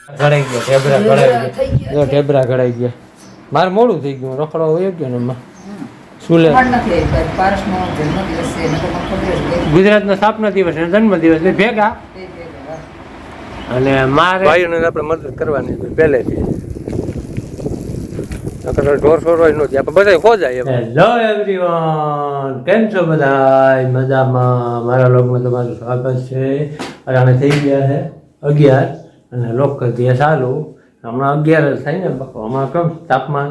ઘડાઈ ગયો ઢેબરા ઘડાઈ ગયા જો ઢેબરા ઘડાઈ ગયા મારે મોડું થઈ ગયું રખડવા હોય ગયો ને એમાં શું લે ગુજરાતનો સ્થાપના દિવસ અને જન્મ દિવસ ભેગા અને મારે ભાઈઓને આપણે મદદ કરવાની પહેલેથી ઢોર છોડવા નથી આપણે બધા ખોજાય. હેલો એવરીવન, કેમ છો બધા? મજામાં? મારા લોકમાં તમારું સ્વાગત છે. અમે થઈ ગયા છે 11 અને લોક કરી દઈએ ચાલુ. હમણાં 11 થાય ને હમણાં કેમ તાપમાન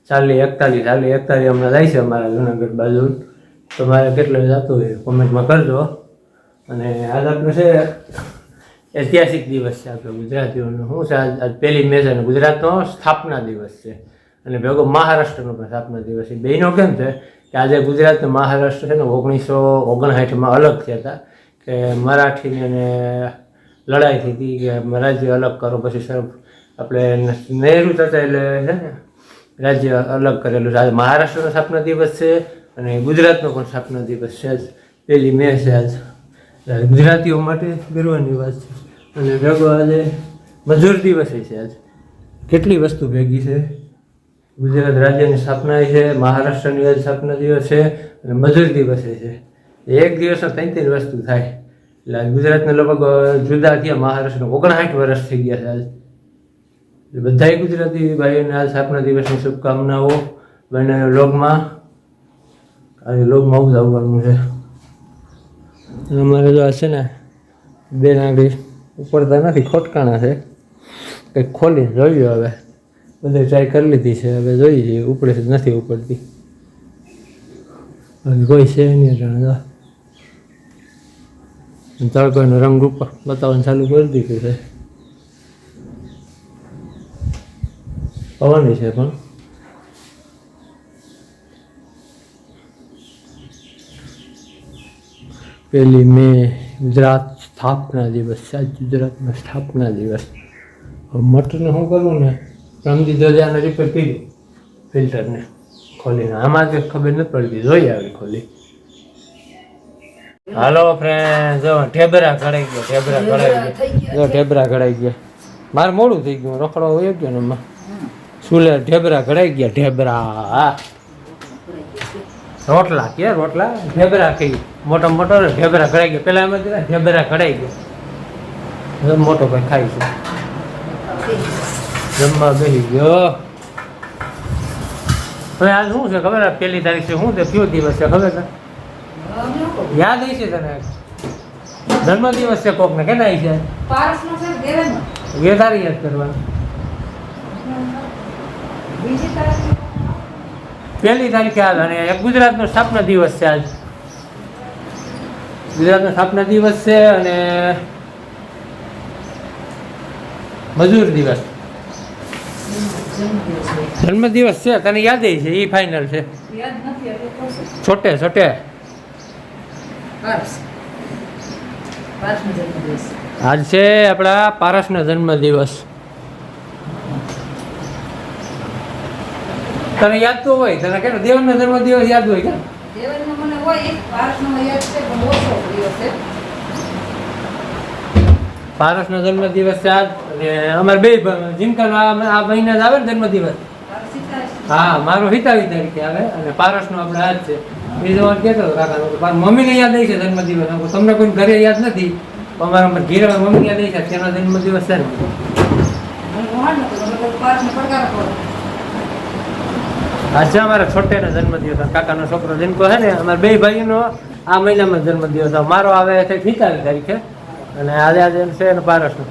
41 હમણાં જાય છે અમારા જુનાગઢ બાજુ. તો મારે કેટલું જતું હોય કોમેન્ટમાં કરજો. અને આજ આપણે છે ઐતિહાસિક દિવસ છે આપણે ગુજરાતીઓનો. શું છે આજ પહેલી મે છે અને ગુજરાતનો સ્થાપના દિવસ છે અને ભેગો મહારાષ્ટ્રનો પણ સ્થાપના દિવસ છે. બેનો કેમ છે કે આજે ગુજરાત અને મહારાષ્ટ્ર છે ને 1959માં અલગ થયા હતા કે મરાઠીને અને લડાઈ થઈ હતી કે રાજ્ય અલગ કરો. પછી સર આપણે નહેરુ થતા એટલે છે ને રાજ્ય અલગ કરેલું છે. આજે મહારાષ્ટ્રનો સ્થાપના દિવસ છે અને ગુજરાતનો પણ સ્થાપના દિવસ છે. આજ પહેલી મે છે. આજ ગુજરાતીઓ માટે ગર્વની વાત છે. અને ભેગો આજે મજૂર દિવસ છે. આજ કેટલી વસ્તુ ભેગી છે. ગુજરાત રાજ્યની સ્થાપના છે, મહારાષ્ટ્રની આજ સ્થાપના દિવસ છે અને મજૂર દિવસ છે. એક દિવસમાં 3 વસ્તુ થાય. એટલે ગુજરાતને લગભગ જુદા થયા મહારાષ્ટ્રને 59 વર્ષ થઈ ગયા છે આજ. બધાય ગુજરાતી ભાઈઓને આ સ્થાપના દિવસની શુભકામનાઓ. બંને લોગમાં આજે લોગમાં આવું જ આવવાનું છે. અમારે જો આ છે ને બે નાગડી ઉપડતા નથી, ખોટકાણા છે. કંઈક ખોલી જોયું હવે. બધે ટ્રાય કરી લીધી છે, હવે જોઈએ ઉપડે છે નથી ઉપડતી. કોઈ છે નહીં જાણે. તડકોનો રંગ રૂપ બતાવવાનું ચાલુ કરી દીધું છે. પવન છે પણ પહેલી મે ગુજરાત સ્થાપના દિવસ છે. આજ ગુજરાતમાં સ્થાપના દિવસ. મટરને શું કરવું ને રમદી દોજાને રિપેર કર્યું ફિલ્ટરને ખોલીને. આમાં કંઈ ખબર નથી પડતી, જોઈ આવી ખોલી. હાલો ફ્રેન્ડ, જો ઢેબરા ઘડાઈ ગયા. મારે મોડું થઈ ગયું રખડવા હોય ગયો ને એમાં શું લે ઢેબરા ઘડાઈ ગયા. ઢેબરા રોટલા કે રોટલા ઢેબરા કહી મોટો ઢેબરા ઘડાઈ ગયા. પેલા એમ ઢેબરા ઘડાઈ ગયા. મોટો ભાઈ ખાઈ છે જમવા બેસી ગયો. હવે આજ શું છે ખબર? 1 તારીખ છે. શું છે કયો દિવસ છે ખબર છે? યાદ આવી છે તને? જન્મ દિવસ છે કોક ને કેના આવી છે? 2 તારીખ યાદ કરવાનું. 1 તારીખે આજ. અને ગુજરાતનો સ્થાપના દિવસ છે આજ. ગુજરાતનો સ્થાપના દિવસ છે અને મજૂર દિવસ. જન્મ દિવસ છે તને યાદ છે? એ ફાઇનલ છે. છોટે આજ છે આપણા પારસનો જન્મ દિવસ. તને યાદ તો હોય, તને કે દેવનો જન્મ દિવસ યાદ હોય કે? પારસનો જન્મ દિવસ છે આજ. અને અમારે બે જીનકાનો આ મહિના જ આવે ને જન્મ દિવસ. હા, મારો 27 તારીખે આવે અને પારસનો આપણે આજ છે. બીજો વાર કહેતો હતો કાકાનો મમ્મીને યાદ આવી છે જન્મ દિવસ. તમને કોઈ ઘરે યાદ નથી, અમારા ઘેર મમ્મી યાદ આવી છે તેનો જન્મ દિવસ છે ને. આજે અમારા છોટેનો જન્મ દિવસ, કાકાનો છોકરો જીનકો છે ને. અમારા બે ભાઈનો આ મહિનામાં જન્મ દિવસ. મારો આવે છે 27 તારીખે અને આજે છે ને પારસનો.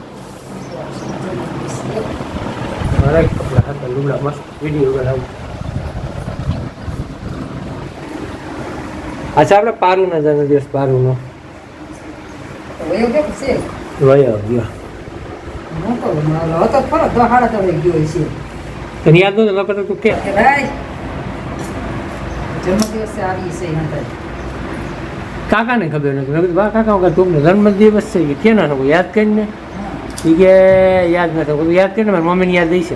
મારા કપડા હતા લુગડા મસ્ત વિડીયો બનાવું. અચ્છા, આપણે પારુનો જન્મ દિવસ. પારુનો વયો ગયો. તને યાદ નતું? નકર તું કે કાકાને ખબર નથી. મેં કીધું બા કાકા વગર તું જન્મ દિવસ છે કે કેના શકો યાદ કરીને? એ કે યાદ નથી. યાદ કરીને મારી મમ્મીને યાદ દઈ છે.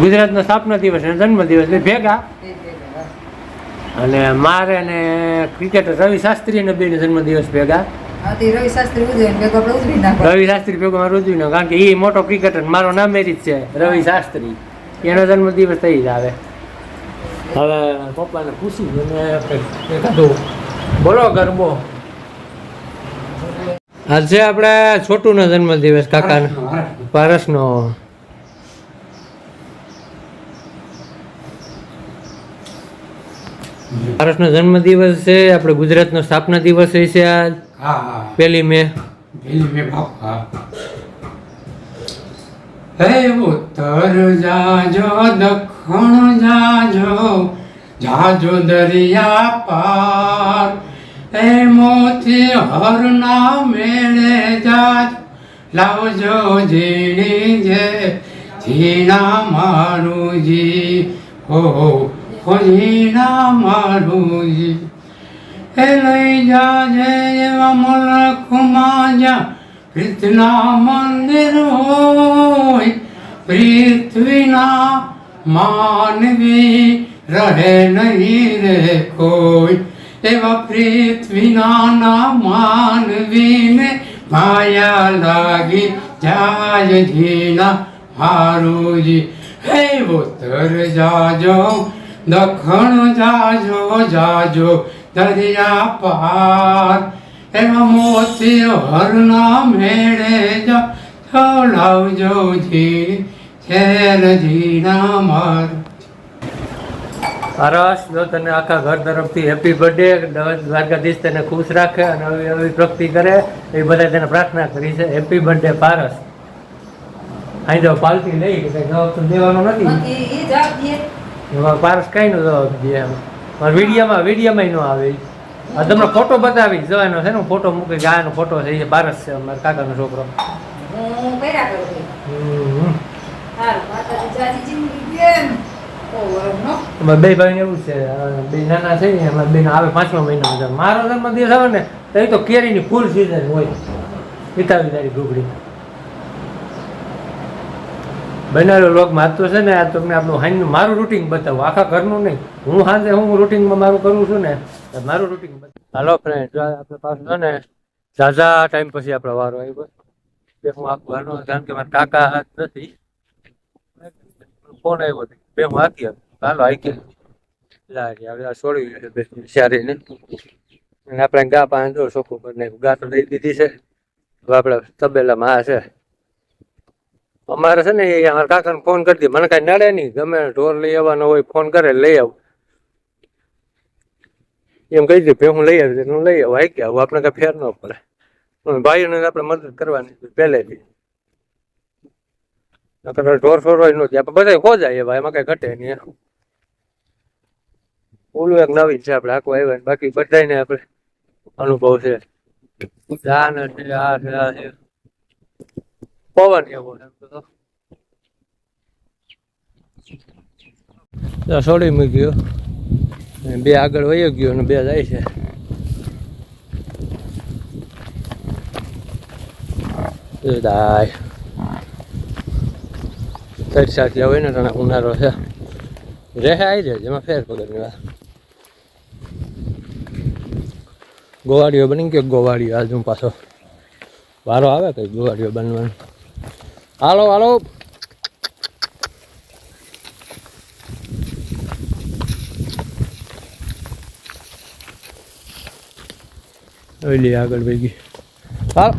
ગુજરાતનો સ્થાપના દિવસ અને જન્મ દિવસ ભેગા. અને મારે ને ક્રિકેટર રવિ શાસ્ત્રી ને બેનો જન્મદિવસ ભેગા. રવિ શાસ્ત્રી ઉજવે ભેગો આપણે ઉજવી નાખો. રવિ શાસ્ત્રી ભેગો મારે ઉજવી નાખો કારણ કે એ મોટો ક્રિકેટર મારો નામ જ છે રવિ શાસ્ત્રી. એનો જન્મદિવસ થઈ જ આવે. હવે પપ્પાને પૂછી અને કીધું બોલો ગરબો. આજે આપણે છોટુનો જન્મદિવસ કાકાનો પારસનો. પારસનો જન્મદિવસ છે. આપણે ગુજરાતનો સ્થાપના દિવસ છે આજ 1 મે. હે ઉત્તર જાજો દક્ષિણ જાજો જાજો દરિયા પાર હે મોતી હરના મેળે જાજ લાવજો ઝીણી જે ઝીણા મારુજી હો ઝીણા મારુજી હે લઈ જાજે એવા મુલખમાં જ્યાં પ્રીતના મંદિર હોય પૃથ્વીના માનવી રહે નહીં રે કોઈ એવા પૃથ્વીના માનવીને માયા લાગી જાય ઝીણા મારુજી હે ઉત્તર જાજો દક્ષિણ જાજો જાજો દરિયા પાર એમાં મોતી હરના મેળે લાવજો જી ખેર જીના માર. પારસ જો તને આખા ઘર તરફથી હેપી બર્થડે. દ્વારકાધીશ તને ખુશ રાખે અને આવી પ્રગતિ કરે એ બધા તેને પ્રાર્થના કરી છે. હેપી બર્થડે પારસ. અહીં જો પાલટી લઈ જવાબ તો દેવાનો નથી. પારસ કઈ નો જવાબ દે વિડીયોમાં નો આવે. તમને ફોટો બતાવી જવાનો છે ને. ફોટો મૂકી કે આનો ફોટો છે એ પારસ છે અમારા કાકાનો છોકરો. બે ભાઈ એવું છે. બે નાના છે ને એમાં બે આવે 5મા મહિનામાં. મારો જન્મદિવસ આવે ને તો એ તો કેરીની ફૂલ સિઝન હોય. વિતાવી તારી ઘૂગડી બનાવેલો લોગમાં આજ તો છે ને. આ તમને આપણું હાઈનું મારું રૂટિન બતાવું. આખા ઘરનું નહીં. હું સાંજે હું રૂટિનમાં મારું કરું છું ને મારું રૂટિન. હાલો ફ્રેન્ડ આપણે પાછું છે ને ઝાઝા ટાઈમ પછી આપણે વારો આવ્યો. હું આખું ઘરનો કારણ કે મારા કાકા હાથ નથી. ફોન આવ્યો બે હું હાકી હાલો હાકી લાગે આપણે છોડી વિચારીને. આપણે ગા પાંચ જો ચોખ્ખું કરી નાખ્યું. ગા તો દઈ દીધી છે. હવે આપણે તબેલામાં આ છે અમારે છે ને. એ અમારા કાકાને ફોન કરી દે. મને કાંઈ નડે નહીં. ગમે ઢોર લઈ આવવાનો હોય ફોન કરે લઈ આવું એમ કહી દે. હું લઈ આવી હું લઈ આવું. હાઈ કે આવું આપણે કાંઈ ફેર ન પડે. ભાઈઓને આપણે મદદ કરવાની પહેલેથી. ઢોર છોર હોય નથી આપણે બધા ખોજાય એવા. એમાં કઈ ઘટે નહીં. ઓલું એક નવીન છે આપણે આખું આવ્યા. બાકી બધાને આપણે અનુભવ છે. પવન એવો છોડી મૂક્યો. બે આગળ વયો ગયો અને બે જાય છે. તરસાથી આવે ને તને ઉનાળો છે રહે આવી જાય એમાં ફેર પગડની વાત. ગોવાળીઓ બની ગયો. ગોવાળીઓ આજુ પાછો વારો આવે કઈ ગોવાળીઓ બનવાનો. હાલો હાલો ઓલી આગળ વહી ગઈ. હાલો